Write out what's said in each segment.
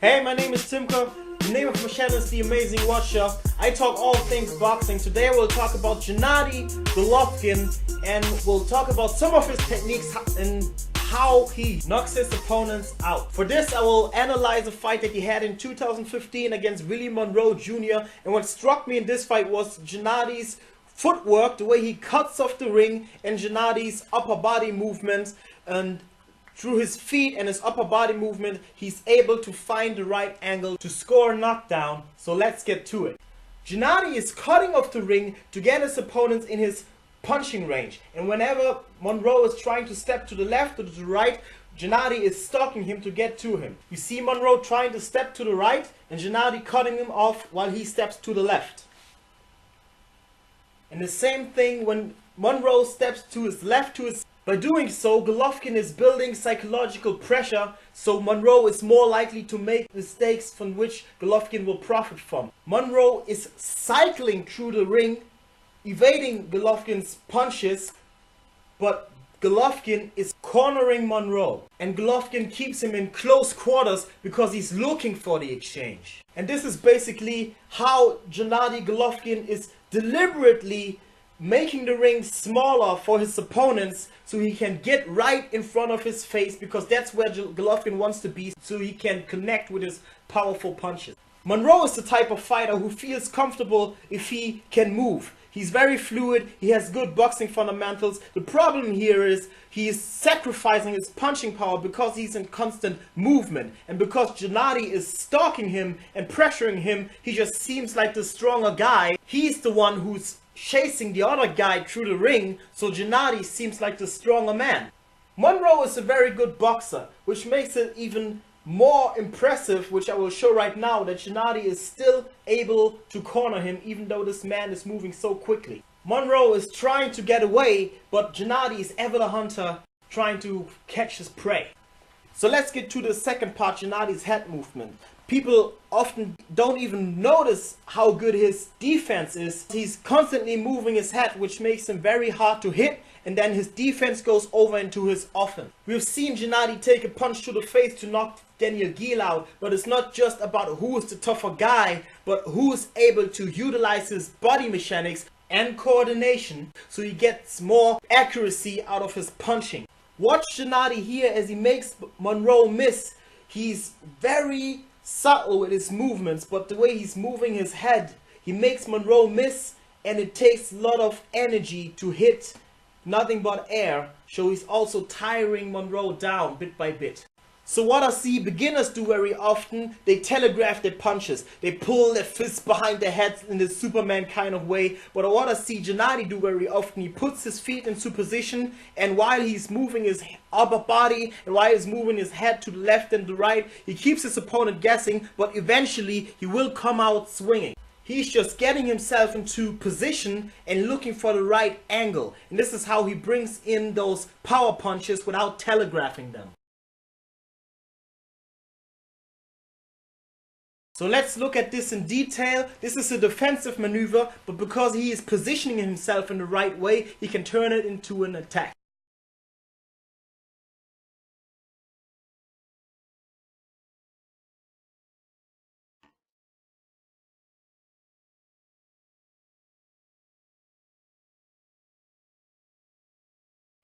Hey, my name is Timka. The name of my channel is The Amazing Watcher. I talk all things boxing. Today we'll talk about Gennady Golovkin and we'll talk about some of his techniques and how he knocks his opponents out. For this I will analyze a fight that he had in 2015 against Willie Monroe Jr. And what struck me in this fight was Gennady's footwork, the way he cuts off the ring, and Gennady's upper body movements. And through his feet and his upper body movement, he's able to find the right angle to score a knockdown. So let's get to it. Gennady is cutting off the ring to get his opponents in his punching range. And whenever Monroe is trying to step to the left or to the right, Gennady is stalking him to get to him. You see Monroe trying to step to the right and Gennady cutting him off while he steps to the left. And the same thing when Monroe steps to his left, by doing so, Golovkin is building psychological pressure, so Monroe is more likely to make mistakes from which Golovkin will profit from. Monroe is cycling through the ring, evading Golovkin's punches, but Golovkin is cornering Monroe. And Golovkin keeps him in close quarters because he's looking for the exchange. And this is basically how Gennady Golovkin is deliberately making the ring smaller for his opponents so he can get right in front of his face, because that's where Golovkin wants to be, so he can connect with his powerful punches. Monroe is the type of fighter who feels comfortable if he can move. He's very fluid, he has good boxing fundamentals. The problem here is he is sacrificing his punching power because he's in constant movement. And because Gennady is stalking him and pressuring him, he just seems like the stronger guy. He's the one who's chasing the other guy through the ring, so Gennady seems like the stronger man. Monroe is a very good boxer, which makes it even more impressive, which I will show right now, that Gennady is still able to corner him even though this man is moving so quickly. Monroe is trying to get away, but Gennady is ever the hunter, trying to catch his prey. So let's get to the second part, Gennady's head movement. People often don't even notice how good his defense is. He's constantly moving his head, which makes him very hard to hit, and then his defense goes over into his offense. We've seen Gennady take a punch to the face to knock Daniel Giel out, but it's not just about who is the tougher guy, but who is able to utilize his body mechanics and coordination so he gets more accuracy out of his punching. Watch Gennady here as he makes Monroe miss. He's very subtle with his movements, but the way he's moving his head, he makes Monroe miss, and it takes a lot of energy to hit nothing but air, so he's also tiring Monroe down bit by bit. So what I see beginners do very often, they telegraph their punches. They pull their fists behind their heads in the Superman kind of way. But what I see Gennady do very often, he puts his feet into position, and while he's moving his upper body and while he's moving his head to the left and the right, he keeps his opponent guessing, but eventually he will come out swinging. He's just getting himself into position and looking for the right angle. And this is how he brings in those power punches without telegraphing them. So let's look at this in detail. This is a defensive maneuver, but because he is positioning himself in the right way, he can turn it into an attack.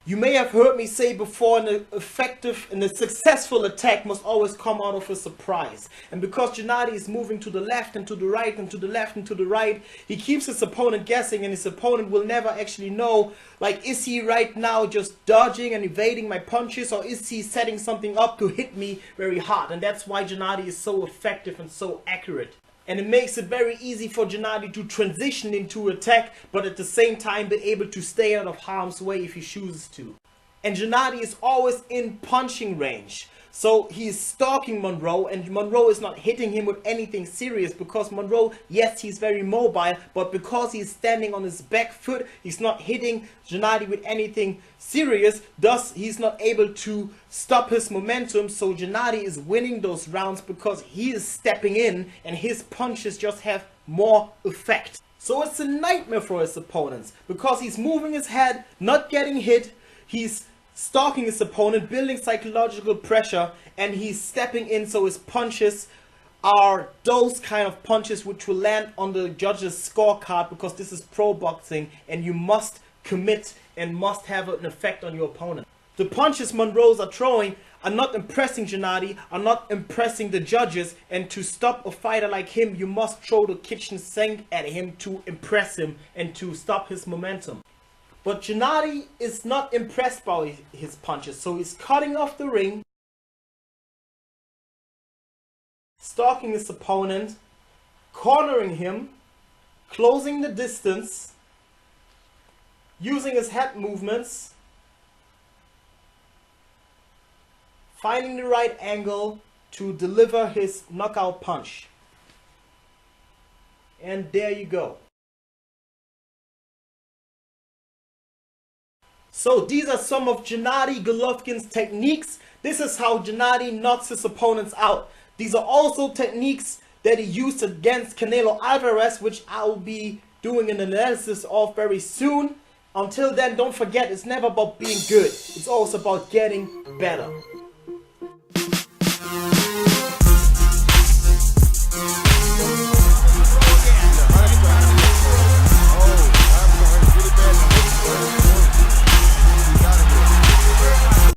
You may have heard me say before, an effective and a successful attack must always come out of a surprise. And because Gennady is moving to the left and to the right and to the left and to the right, he keeps his opponent guessing, and his opponent will never actually know, like, is he right now just dodging and evading my punches, or is he setting something up to hit me very hard? And that's why Gennady is so effective and so accurate. And it makes it very easy for Gennady to transition into attack, but at the same time be able to stay out of harm's way if he chooses to. And Gennady is always in punching range. So he is stalking Monroe, and Monroe is not hitting him with anything serious, because Monroe, yes, he's very mobile, but because he's standing on his back foot, he's not hitting Gennady with anything serious. Thus, he's not able to stop his momentum. So Gennady is winning those rounds because he is stepping in and his punches just have more effect. So it's a nightmare for his opponents because he's moving his head, not getting hit. He's stalking his opponent, building psychological pressure, and he's stepping in, so his punches are those kind of punches which will land on the judge's scorecard, because this is pro boxing and you must commit and must have an effect on your opponent. The punches Monroe's are throwing are not impressing Gennady, are not impressing the judges, and to stop a fighter like him, you must throw the kitchen sink at him to impress him and to stop his momentum. But Gennady is not impressed by his punches, so he's cutting off the ring, stalking his opponent, cornering him, closing the distance, using his head movements, finding the right angle to deliver his knockout punch. And there you go. So these are some of Gennady Golovkin's techniques. This is how Gennady knocks his opponents out. These are also techniques that he used against Canelo Alvarez, which I will be doing an analysis of very soon. Until then, don't forget, it's never about being good. It's also about getting better.